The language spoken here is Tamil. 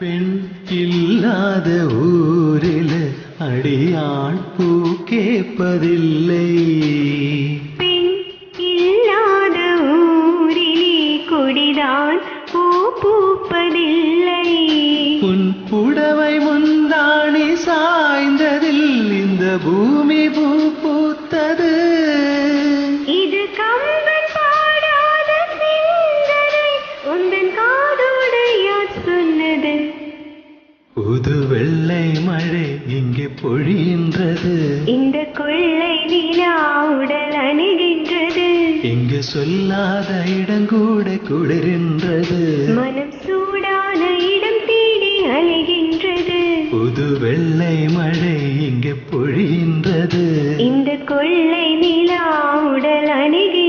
பெண் இல்லாத ஊரில் அடியாள் பூ கேட்பதில்லை. பெண் இல்லாத ஊரிலே கொடிதான் பூ பூப்பதில்லை. உன் புடவை முந்தாணி சாய்ந்ததில் இந்த பூமி பூ பூத்தது. இது கம்பன் பாடாத சிந்தனை உந்தன் காதோடு யார் சொன்னது? புது வெள்ளை மழை இங்கே பொழிகின்றது. இந்த கொள்ளை நிலா உடல் அணுகின்றது. இங்கு சொல்லாத இடங்கூட குளிர்கின்றது. மனம் சூடான இடம் தேடி அலைகின்றது. புது வெள்ளை மழை இங்கே பொழிகின்றது. இந்த கொள்ளை நிலா உடல் அணுகி